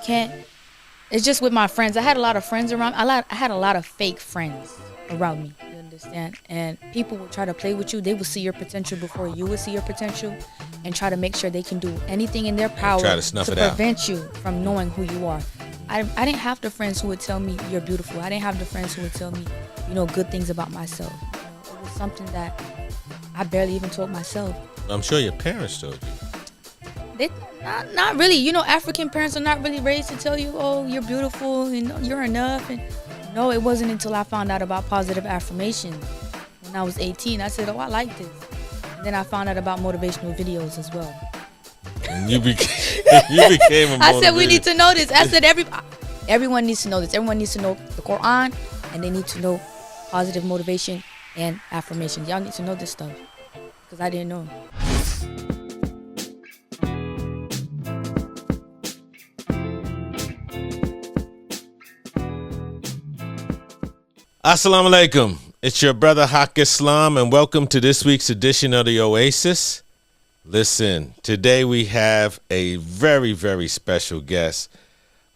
can't. It's just with my friends. I had a lot of friends around. I had a lot of fake friends around me. You understand? And people would try to play with you. They would see your potential before you would see your potential, and try to make sure they can do anything in their power try to snuff it out. prevent you from knowing who you are. I didn't have the friends who would tell me you're beautiful. I didn't have the friends who would tell me, good things about myself. It was something that I barely even told myself. I'm sure your parents told you. They not really. African parents are not really raised to tell you, oh, you're beautiful and you're enough. And no, it wasn't until I found out about positive affirmations when I was 18. I said, oh, I like this. And then I found out about motivational videos as well. And you became a motivator. I said, we need to know this. I said, everyone needs to know this. Everyone needs to know the Quran, and they need to know positive motivation and affirmations. Y'all need to know this stuff because I didn't know. Assalamu alaikum. It's your brother Haq Islam, and welcome to this week's edition of the Oasis. Listen, today we have a very, very special guest,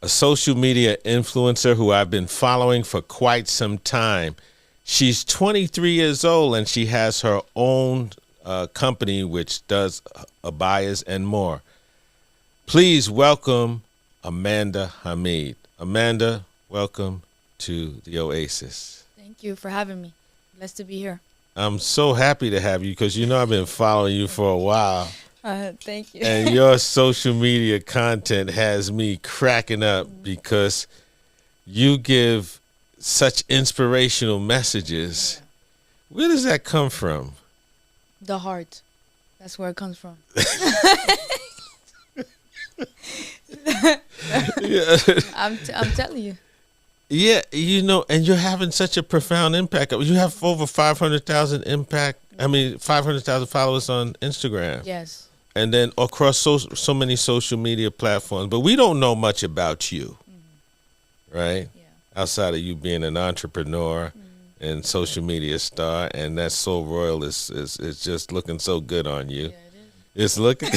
a social media influencer who I've been following for quite some time. She's 23 years old, and she has her own company which does abayas and more. Please welcome Amanda Hamid. Amanda, welcome to the Oasis. Thank you for having me. Blessed to be here. I'm so happy to have you because I've been following you for a while. Thank you. And your social media content has me cracking up because you give such inspirational messages. Where does that come from? The heart. That's where it comes from. Yeah. I'm telling you. Yeah, and you're having such a profound impact. You have over 500,000 followers on Instagram. Yes. And then across so many social media platforms. But we don't know much about you, right? Yeah. Outside of you being an entrepreneur and social media star, and that Soul Royal is just looking so good on you. Yeah, it is. It's looking.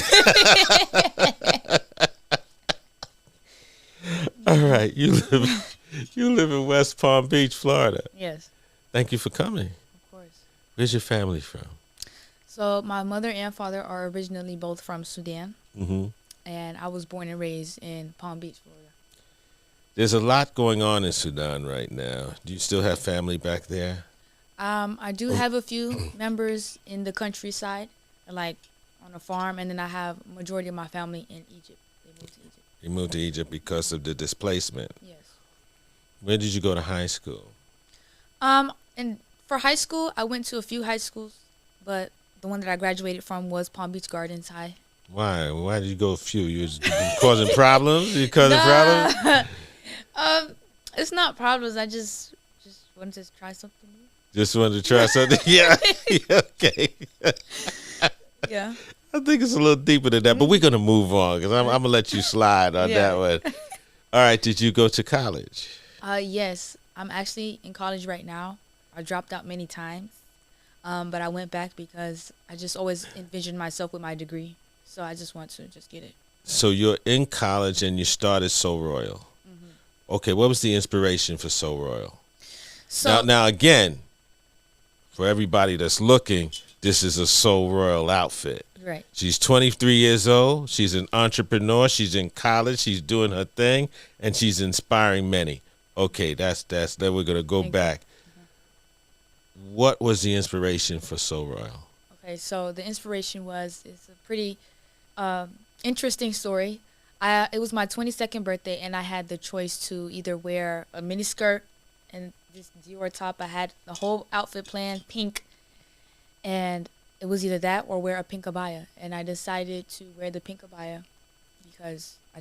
All right, you live in West Palm Beach, Florida. Yes. Thank you for coming. Of course. Where's your family from? So my mother and father are originally both from Sudan. Mm-hmm. And I was born and raised in Palm Beach, Florida. There's a lot going on in Sudan right now. Do you still have family back there? I do have a few members in the countryside, like on a farm, and then I have a majority of my family in Egypt. They moved to Egypt. You moved to Egypt because of the displacement. Yes. Where did you go to high school? And for high school, I went to a few high schools, but the one that I graduated from was Palm Beach Gardens High. Why? Why did you go a few? You was causing problems? You causing problems? It's not problems. I just wanted to try something new. Just wanted to try something? Yeah. Okay. Yeah. I think it's a little deeper than that, but we're going to move on because I'm going to let you slide on that one. All right. Did you go to college? Yes. I'm actually in college right now. I dropped out many times, but I went back because I just always envisioned myself with my degree. So I just want to just get it. So you're in college and you started Soul Royal. Mm-hmm. Okay. What was the inspiration for Soul Royal? So now again, for everybody that's looking, this is a Soul Royal outfit. Right. She's 23 years old. She's an entrepreneur. She's in college. She's doing her thing, and she's inspiring many. Okay, that's. Then we're gonna go back. Mm-hmm. What was the inspiration for Soul Royal? Okay, so the inspiration it's a pretty interesting story. It was my 22nd birthday, and I had the choice to either wear a mini skirt and this Dior top. I had the whole outfit planned, pink, and it was either that or wear a pink abaya. And I decided to wear the pink abaya because I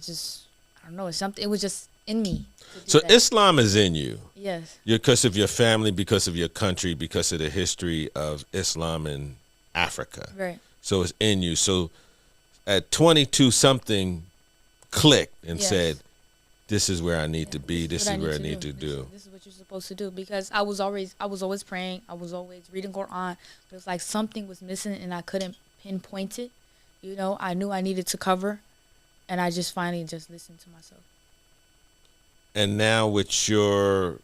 don't know, it was just in me. So Islam is in you. Yes. Because of your family, because of your country, because of the history of Islam in Africa. Right. So it's in you. So at 22, something clicked and said, this is where I need to be. This is where I need to do. This is what you're supposed to do. Because I was always praying. I was always reading Quran. But it was like something was missing and I couldn't pinpoint it. I knew I needed to cover. And I just finally listened to myself. And now with your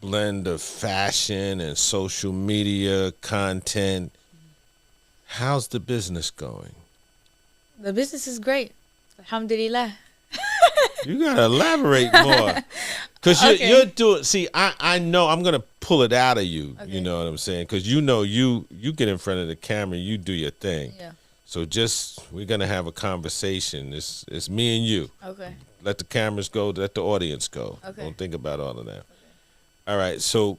blend of fashion and social media content, how's the business going? The business is great. Alhamdulillah. You gotta elaborate more, cause you're doing. See, I know I'm gonna pull it out of you. Okay. You know what I'm saying? Cause you know you get in front of the camera, you do your thing. Yeah. So we're gonna have a conversation. It's me and you. Okay. Let the cameras go. Let the audience go. Okay. Don't think about all of that. Okay. All right. So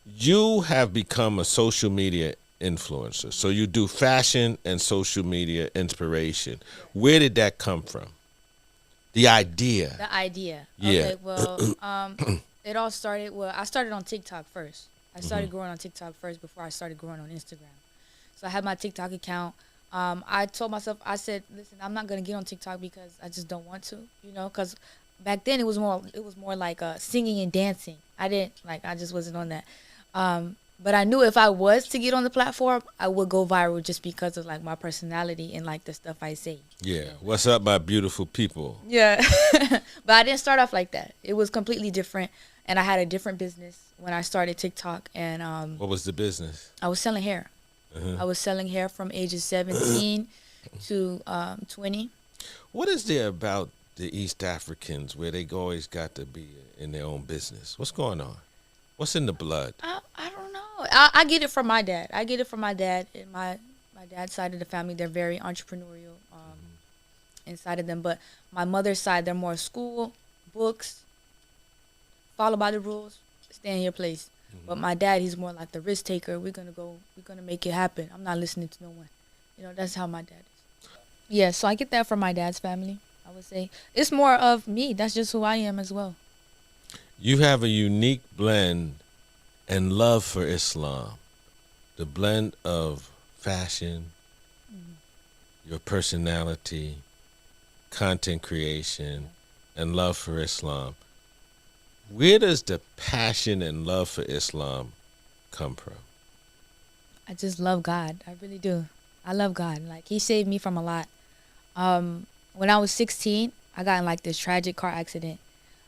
you have become a social media influencer. So you do fashion and social media inspiration. Where did that come from? The idea. The idea. Yeah. Okay, well, it all started, I started on TikTok first. I started growing on TikTok first before I started growing on Instagram. So I had my TikTok account. I told myself, I said, listen, I'm not going to get on TikTok because I just don't want to, because back then it was more like singing and dancing. I just wasn't on that. But I knew if I was to get on the platform, I would go viral just because of like my personality and like the stuff I say. Yeah. What's up, my beautiful people? Yeah. But I didn't start off like that. It was completely different. And I had a different business when I started TikTok. And what was the business? I was selling hair. I was selling hair from ages 17 to 20. What is there about the East Africans where they always got to be in their own business? What's going on? What's in the blood? I don't know. I get it from my dad. I get it from my dad. And my dad's side of the family, they're very entrepreneurial inside of them. But my mother's side, they're more school, books, follow by the rules, stay in your place. But my dad, he's more like the risk taker. We're gonna make it happen. I'm not listening to no one. That's how my dad is. Yeah, so I get that from my dad's family. I would say it's more of me. That's just who I am as well. You have a unique blend and love for Islam. The blend of fashion, your personality, content creation, and love for Islam. Where does the passion and love for Islam come from? I just love God. I really do. I love God. Like, he saved me from a lot. When I was 16, I got in like this tragic car accident.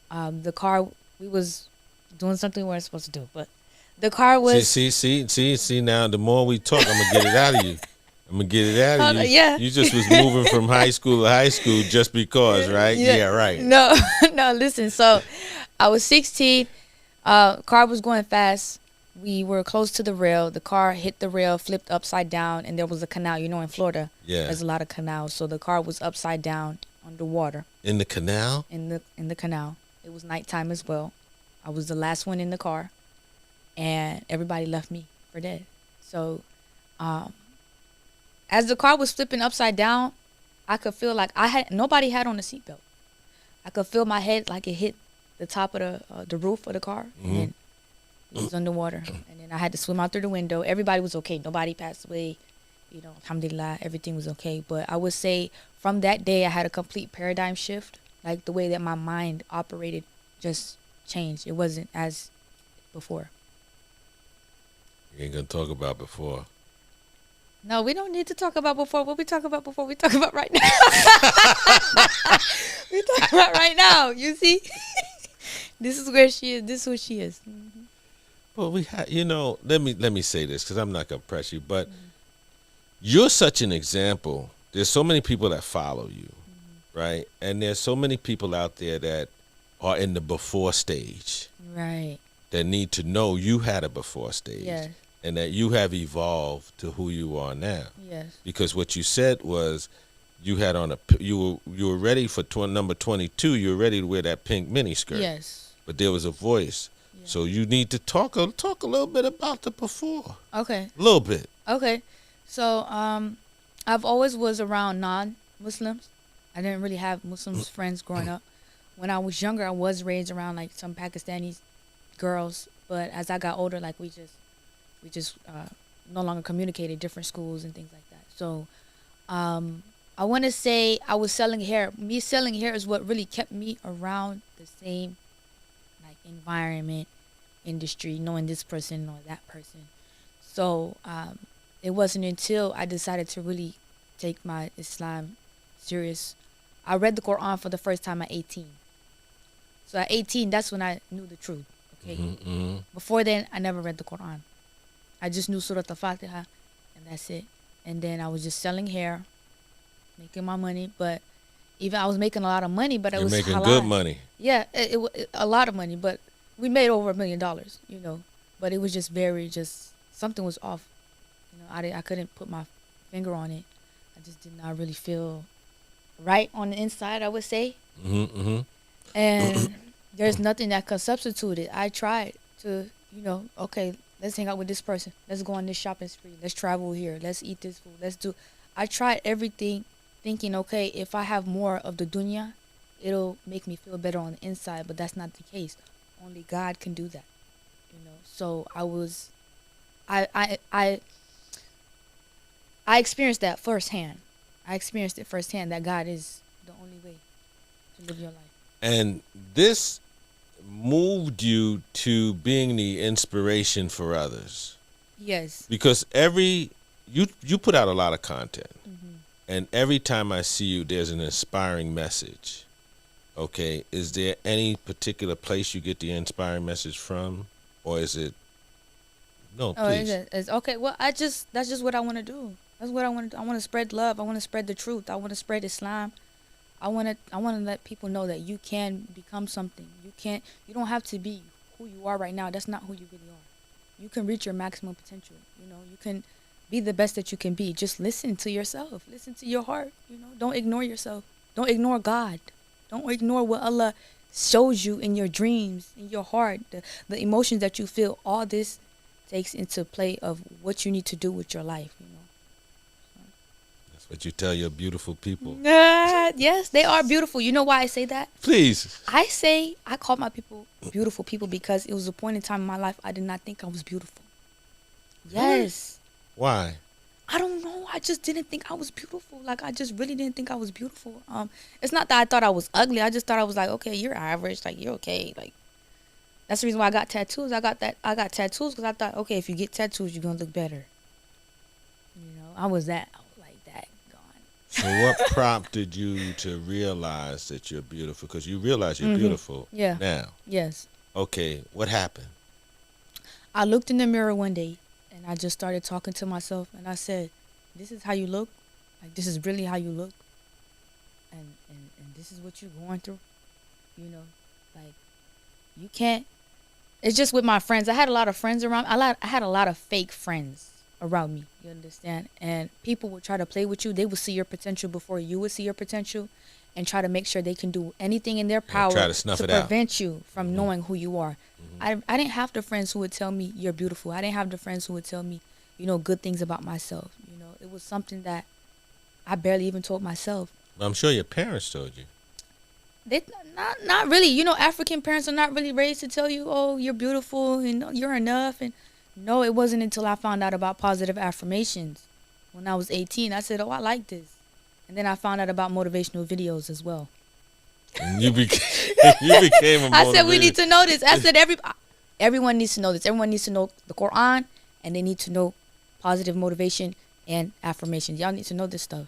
The car, we was doing something we weren't supposed to do, but the car was... See, now the more we talk, I'm going to get it out of you. I'm going to get it out of you. Yeah. You just was moving from high school to high school just because, right? Yeah, right. No, listen. So I was 16. Car was going fast. We were close to the rail. The car hit the rail, flipped upside down, and there was a canal. In Florida, there's a lot of canals. So the car was upside down underwater. In the canal? In the canal. It was nighttime as well. I was the last one in the car, and everybody left me for dead. So, as the car was flipping upside down, I could feel like nobody had on a seatbelt. I could feel my head like it hit the top of the roof of the car, and then it was underwater. And then I had to swim out through the window. Everybody was okay. Nobody passed away. Alhamdulillah, everything was okay. But I would say from that day, I had a complete paradigm shift. Like, the way that my mind operated just changed. It wasn't as before. You ain't going to talk about before. No, we don't need to talk about before. What we talk about before, we talk about right now. We talk about right now. You see? This is where she is. This is who she is. Mm-hmm. Well, let me say this, because I'm not going to press you, but you're such an example. There's so many people that follow you, right? And there's so many people out there that are in the before stage. Right. That need to know you had a before stage. Yes. And that you have evolved to who you are now. Yes. Because what you said was you were ready for number 22. You were ready to wear that pink miniskirt. Yes. But there was a voice. Yeah. So you need to talk a little bit about the before. Okay. A little bit. Okay. So I've always was around non-Muslims. I didn't really have Muslims friends growing up. When I was younger, I was raised around like some Pakistani girls. But as I got older, like we just no longer communicated, different schools and things like that. So I want to say I was selling hair. Me selling hair is what really kept me around the same like environment, industry, knowing this person or that person. So it wasn't until I decided to really take my Islam serious. I read the Quran for the first time at 18. So at 18, that's when I knew the truth. Okay. Before then, I never read the Quran. I just knew Surah Al-Fatiha, and that's it. And then I was just selling hair, making my money. But even I was making a lot of money, but it You're was making halal. good money. Yeah, a lot of money, but we made over $1 million, But it was just something was off. I couldn't put my finger on it. I just did not really feel right on the inside, I would say. And there's nothing that could substitute it. I tried to, okay, let's hang out with this person. Let's go on this shopping spree. Let's travel here. Let's eat this food. I tried everything thinking, okay, if I have more of the dunya, it'll make me feel better on the inside, but that's not the case. Only God can do that. So I experienced that firsthand. I experienced it firsthand that God is the only way to live your life. And this moved you to being the inspiration for others. Yes. Because you put out a lot of content. And every time I see you, there's an inspiring message. Okay. Is there any particular place you get the inspiring message from? Or is it? No, please. It's okay. Well, that's just what I want to do. That's what I want to do. I want to spread love. I want to spread the truth. I want to spread Islam. I want to let people know that you can become something. You don't have to be who you are right now. That's not who you really are. You can reach your maximum potential. You can be the best that you can be. Just listen to yourself. Listen to your heart. Don't ignore yourself. Don't ignore God. Don't ignore what Allah shows you in your dreams, in your heart, the emotions that you feel. All this takes into play of what you need to do with your life. That's what you tell your beautiful people. Yes, they are beautiful. You know why I say that? Please. I call my people beautiful people because it was a point in time in my life I did not think I was beautiful. Yes. Why? I don't know. I just didn't think I was beautiful. Like, I just really didn't think I was beautiful. It's not that I thought I was ugly. I just thought I was like, okay, you're average. Like, you're okay. Like, that's the reason why I got tattoos. I got tattoos because I thought, okay, if you get tattoos, you're gonna look better. I was like that, gone. So what prompted you to realize that you're beautiful? Because you realize you're beautiful. Yeah. Now. Yes. Okay. What happened? I looked in the mirror one day. And I just started talking to myself, and I said, "This is how you look. Like, this is really how you look. And this is what you're going through. Like, you can't." It's just with my friends. I had a lot of friends around. I had a lot of fake friends around me. You understand? And people would try to play with you. They would see your potential before you would see your potential, and try to make sure they can do anything in their power to prevent you from knowing who you are. I didn't have the friends who would tell me you're beautiful. I didn't have the friends who would tell me, good things about myself. It was something that I barely even told myself. I'm sure your parents told you. They not really. African parents are not really raised to tell you, oh, you're beautiful and you're enough. And no, it wasn't until I found out about positive affirmations when I was 18. I said, oh, I like this. And then I found out about motivational videos as well. And you became a motivator. I said we need to know this. I said everyone needs to know this. Everyone needs to know the Quran, and they need to know positive motivation and affirmations. Y'all need to know this stuff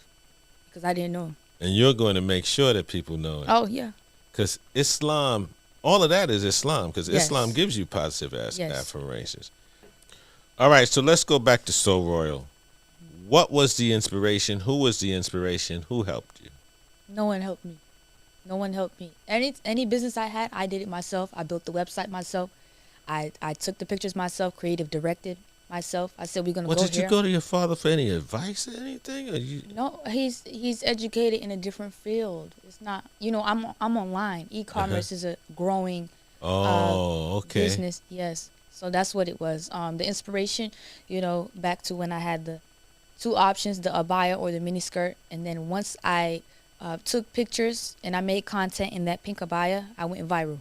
because I didn't know. And you're going to make sure that people know it. Oh yeah. Because Islam, all of that is Islam. Because Islam gives you positive affirmations. All right, so let's go back to Soul Royal. What was the inspiration? Who was the inspiration? Who helped you? No one helped me. No one helped me. Any business I had, I did it myself. I built the website myself. I took the pictures myself, creative directed myself. I said, we're going to go here. Did you go to your father for any advice or anything? No, he's educated in a different field. It's not, I'm online. E-commerce is a growing business. Yes. So that's what it was. The inspiration, back to when I had the two options, the abaya or the mini skirt. And then once I took pictures and I made content in that pink abaya, I went viral.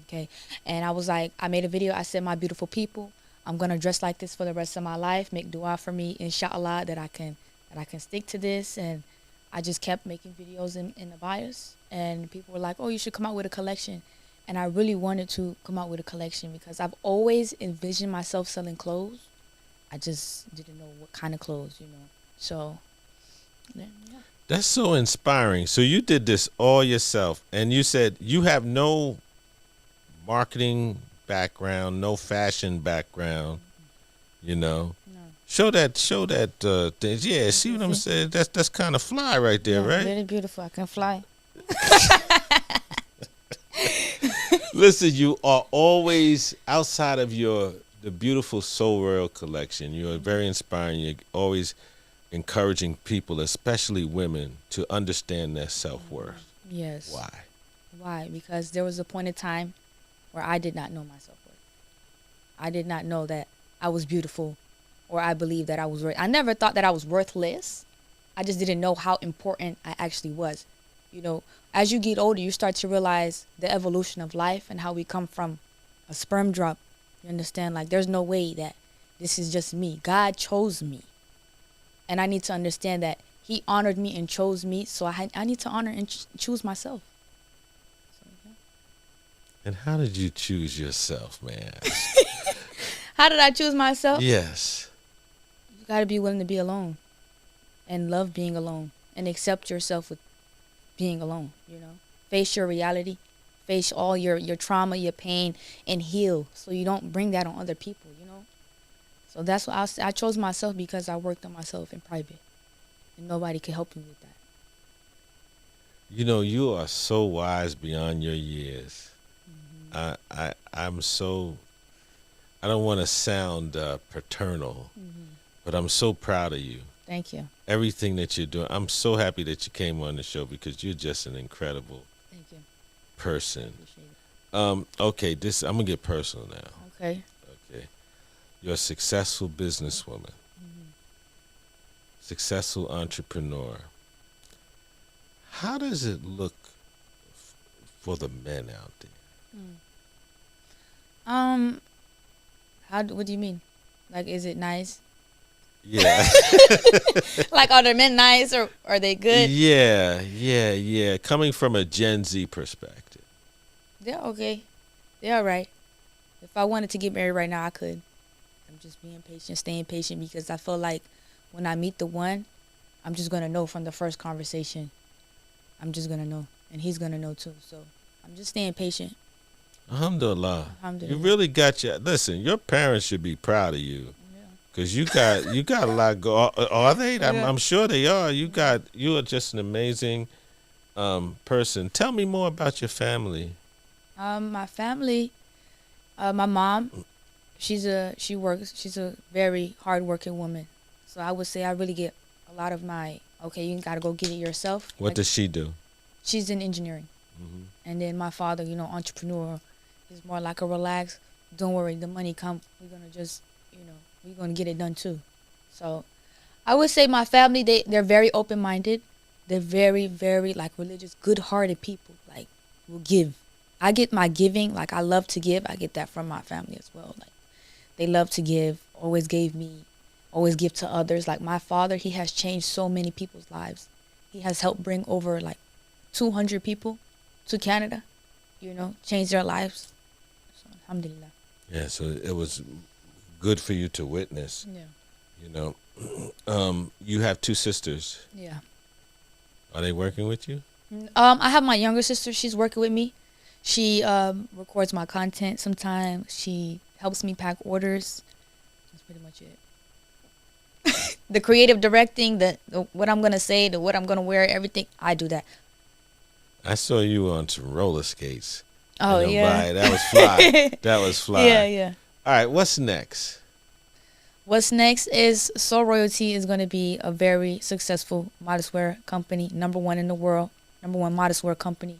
Okay. And I was like, I made a video. I said, my beautiful people, I'm going to dress like this for the rest of my life. Make dua for me, inshallah, that I can stick to this. And I just kept making videos in abayas. And people were like, oh, you should come out with a collection. And I really wanted to come out with a collection because I've always envisioned myself selling clothes. I just didn't know what kind of clothes, So, yeah. That's so inspiring. So you did this all yourself, and you said you have no marketing background, no fashion background. You know, No. show that things. Yeah, see what I'm saying? That's kind of fly right there, Yeah, right? very beautiful. I can fly. Listen, you are always outside of the beautiful Soul Royal collection. You are very inspiring. You're always encouraging people, especially women, to understand their self-worth. Yes. Why? Why? Because there was a point in time where I did not know my self-worth. I did not know that I was beautiful, or I believed that I was worth. I never thought that I was worthless. I just didn't know how important I actually was. You know, as you get older, you start to realize the evolution of life and how we come from a sperm drop. You understand? Like, there's no way that this is just me. God chose me. And I need to understand that he honored me and chose me. So I need to honor and choose myself. So, yeah. And how did you choose yourself, man? How did I choose myself? Yes. You got to be willing to be alone and love being alone and accept yourself with being alone, you know. Face your reality, face all your trauma, your pain, and heal so you don't bring that on other people, you know. So that's what I chose myself because I worked on myself in private, and nobody could help me with that. You know, you are so wise beyond your years. I'm so, I don't want to sound paternal, but I'm so proud of you. Thank you. Everything that you're doing. I'm so happy that you came on the show because you're just an incredible Thank you. person. Appreciate it. Okay, I'm gonna get personal now. Okay. Okay, you're a successful businesswoman, successful entrepreneur. How does it look for the men out there? What do you mean? Like, is it nice? Yeah. Like, are the men nice, or are they good? Yeah. Coming from a Gen Z perspective. They're okay. They're all right. If I wanted to get married right now, I could. I'm just being patient, staying patient, because I feel like when I meet the one, I'm just going to know from the first conversation. I'm just going to know. And he's going to know too. So I'm just staying patient. Alhamdulillah. Alhamdulillah. You really got listen, your parents should be proud of you. Cause you got a lot go. Are they? I'm sure they are. You are just an amazing person. Tell me more about your family. My family, my mom, she's a very hardworking woman. So I would say I really get a lot of my, okay, you gotta go get it yourself. What does she do? She's in engineering. And then my father, entrepreneur, is more like a relax. Don't worry, the money come. We're gonna just, we're gonna get it done too. So I would say my family, they're very open minded. They're very, very like religious, good hearted people. Like, will give. I get my giving, like I love to give. I get that from my family as well. Like, they love to give, always gave me, always give to others. Like my father, he has changed so many people's lives. He has helped bring over like 200 people to Canada, change their lives. So alhamdulillah. Yeah, so it was good for you to witness. Yeah. You have two sisters. Yeah. Are they working with you? I have my younger sister. She's working with me. She records my content sometimes. She helps me pack orders. That's pretty much it. The creative directing, the what I'm gonna say, the what I'm gonna wear, everything, I do that. I saw you on some roller skates. Oh yeah, right. That was fly. That was fly. Yeah. All right, what's next? What's next is Soul Royalty is going to be a very successful modest wear company, #1 in the world, #1 modest wear company.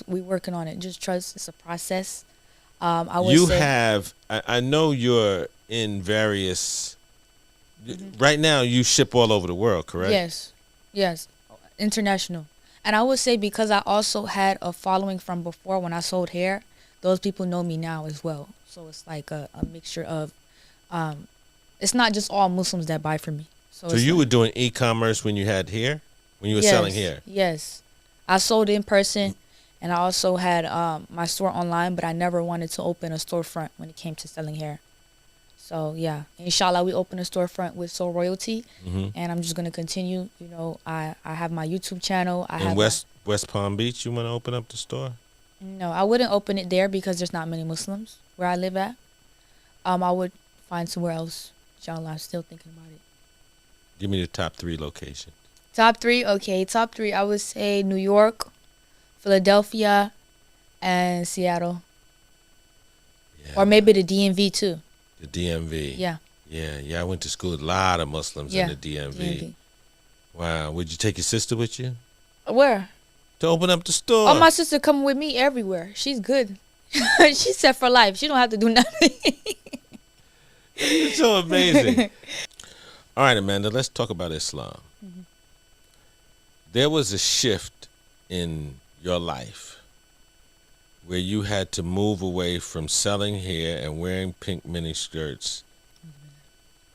We're working on it. Just trust. It's a process. I would say I know you're in various. Right now, you ship all over the world, correct? Yes, international. And I would say because I also had a following from before when I sold hair, those people know me now as well. So it's like a mixture of, it's not just all Muslims that buy from me. So you were doing e-commerce when you had hair? When you were selling hair? Yes. I sold in person, and I also had my store online, but I never wanted to open a storefront when it came to selling hair. So yeah, inshallah, we open a storefront with Soul Royalty, and I'm just gonna continue. I have my YouTube channel. In West Palm Beach, you want to open up the store? No, I wouldn't open it there because there's not many Muslims where I live at. I would find somewhere else. Inshallah, I'm still thinking about it. Give me the top 3 locations. Top 3, okay. Top 3, I would say New York, Philadelphia, and Seattle. Yeah. Or maybe the DMV too. The DMV. Yeah. Yeah. I went to school with a lot of Muslims in the DMV. Wow. Would you take your sister with you? Where? To open up the store. Oh, my sister coming with me everywhere. She's good. She's set for life. She don't have to do nothing. It's so amazing. All right, Amanda, let's talk about Islam. Mm-hmm. There was a shift in your life where you had to move away from selling hair and wearing pink mini skirts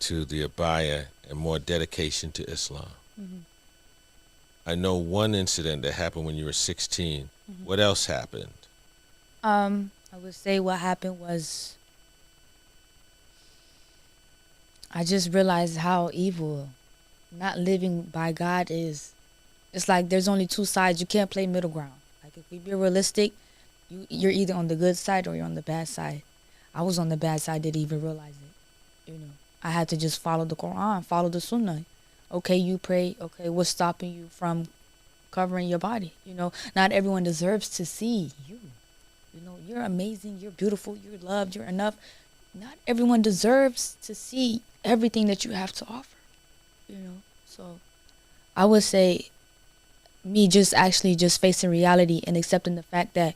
to the abaya and more dedication to Islam. Mm-hmm. I know one incident that happened when you were 16. Mm-hmm. What else happened? I would say what happened was I just realized how evil not living by God is. It's like there's only two sides. You can't play middle ground. Like if we be realistic, you're either on the good side or you're on the bad side. I was on the bad side, didn't even realize it. I had to just follow the Quran, follow the Sunnah. Okay, you pray. Okay, what's stopping you from covering your body? Not everyone deserves to see you. You're amazing. You're beautiful. You're loved. You're enough. Not everyone deserves to see everything that you have to offer. So I would say me just facing reality and accepting the fact that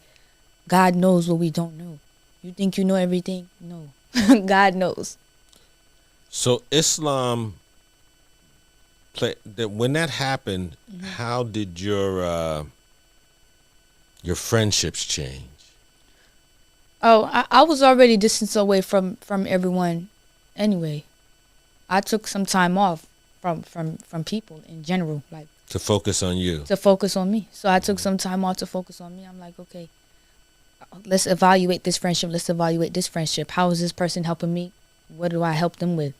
God knows what we don't know. You think you know everything? No. God knows. So Islam, when that happened, mm-hmm. How did your friendships change? Oh, I was already distanced away from everyone anyway. I took some time off from people in general, like to focus on you. To focus on me. So I took some time off to focus on me. I'm like, okay, let's evaluate this friendship. Let's evaluate this friendship. How is this person helping me? What do I help them with?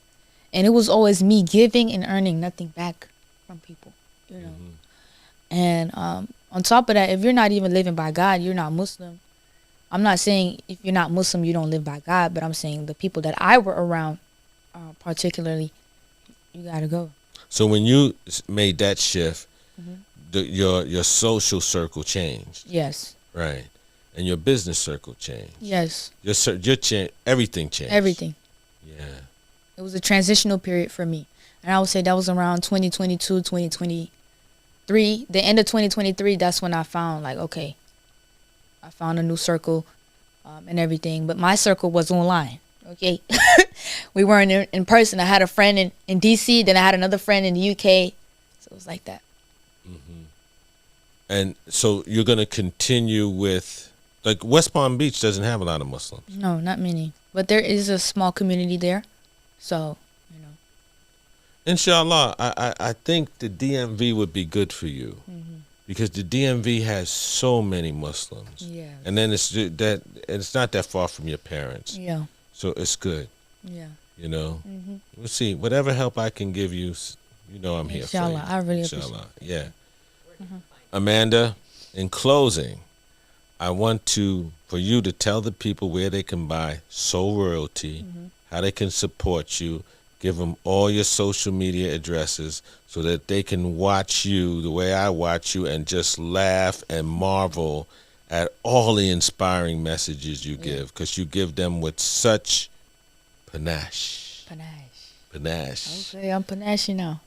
And it was always me giving and earning nothing back from people, Mm-hmm. And on top of that, if you're not even living by God, you're not Muslim. I'm not saying if you're not Muslim, you don't live by God, but I'm saying the people that I were around, particularly, you got to go. So when you made that shift, mm-hmm. your social circle changed. Yes. Right. And your business circle changed. Yes. Everything changed. Everything. Yeah. It was a transitional period for me. And I would say that was around 2022, 2023. The end of 2023, that's when I found, like, okay, I found a new circle and everything. But my circle was online, okay? We weren't in person. I had a friend in D.C., then I had another friend in the UK. So it was like that. Mm-hmm. And so you're going to continue with, like, West Palm Beach doesn't have a lot of Muslims. No, not many. But there is a small community there. So, Inshallah, I think the DMV would be good for you. Mm-hmm. Because the DMV has so many Muslims. Yeah. And then it's not that far from your parents. Yeah. So it's good. Yeah. Mm-hmm. We'll see. Whatever help I can give you, I'm here for you. Inshallah, I really appreciate it. Yeah. Mm-hmm. Amanda, in closing, I want for you to tell the people where they can buy Soul Royalty, mm-hmm. how they can support you, give them all your social media addresses so that they can watch you the way I watch you and just laugh and marvel at all the inspiring messages you give, because you give them with such panache. Panache. Okay, I'm panache now.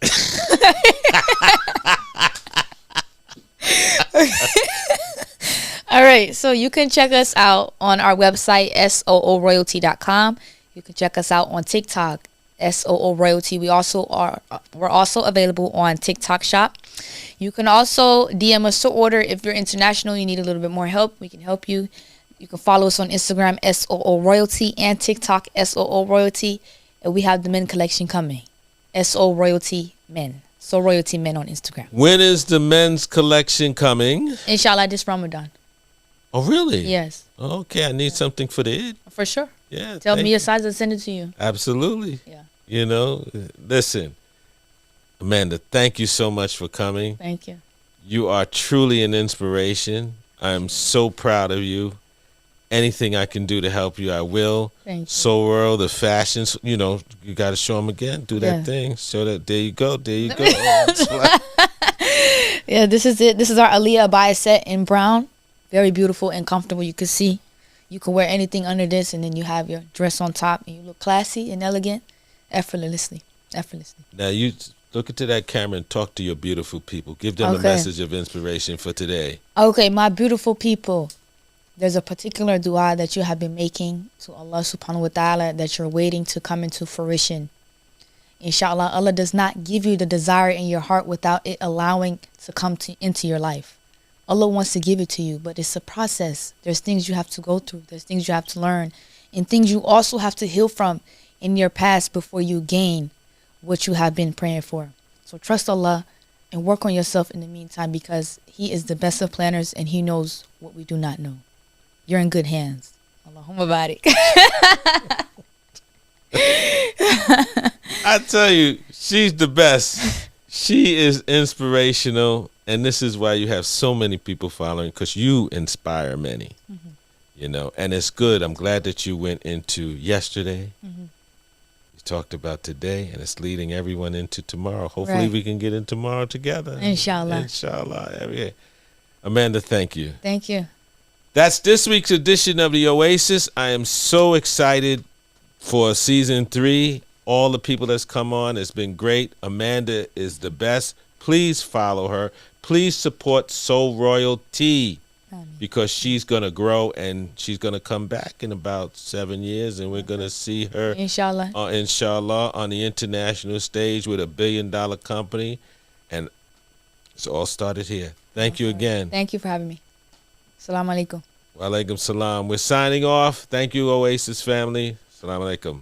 All right, so you can check us out on our website, sooroyalty.com. You can check us out on TikTok, SOO Royalty. We're also available on TikTok Shop. You can also DM us to order. If you're international, you need a little bit more help, we can help you. You can follow us on Instagram, SOO Royalty, and TikTok, SOO Royalty. And we have the men collection coming, SO Royalty Men. So Royalty Men on Instagram. When is the men's collection coming? Inshallah, this Ramadan. Oh, really? Yes. Okay, I need something for the Eid. For sure. Yeah. Tell me your size, I'll send it to you. Absolutely. Yeah. Listen, Amanda, thank you so much for coming. Thank you. You are truly an inspiration. I'm so proud of you. Anything I can do to help you, I will. Thank you. Soul World, the fashions, you got to show them again. Do that Yeah. thing. Show that. There you go. There you go. Oh, that's right. Yeah, this is it. This is our Aaliyah Abaya set in brown. Very beautiful and comfortable. You can see. You can wear anything under this, and then you have your dress on top, and you look classy and elegant, effortlessly. Now you look into that camera and talk to your beautiful people. Give them a Okay. message of inspiration for today. Okay, my beautiful people. There's a particular dua that you have been making to Allah subhanahu wa ta'ala that you're waiting to come into fruition. Inshallah, Allah does not give you the desire in your heart without it allowing to come into your life. Allah wants to give it to you, but it's a process. There's things you have to go through. There's things you have to learn, and things you also have to heal from in your past before you gain what you have been praying for. So trust Allah and work on yourself in the meantime, because He is the best of planners and He knows what we do not know. You're in good hands. Allahumma barik. I tell you, she's the best. She is inspirational, and this is why you have so many people following, because you inspire many. And it's good. I'm glad that you went into yesterday. You talked about today, and it's leading everyone into tomorrow. Hopefully Right. we can get in tomorrow together. Inshallah. Inshallah. Yeah. Amanda, thank you. Thank you. That's this week's edition of the Oasis. I am so excited for season 3. All the people that's come on, it's been great. Amanda is the best. Please follow her. Please support Soul Royalty, because she's going to grow and she's going to come back in about 7 years, and we're going to see her, Inshallah. inshallah, on the international stage with a $1 billion company. And it's all started here. Thank you again. Thank you for having me. Assalamu alaikum. Wa alaikum salam. We're signing off. Thank you, Oasis family. Salam alaikum.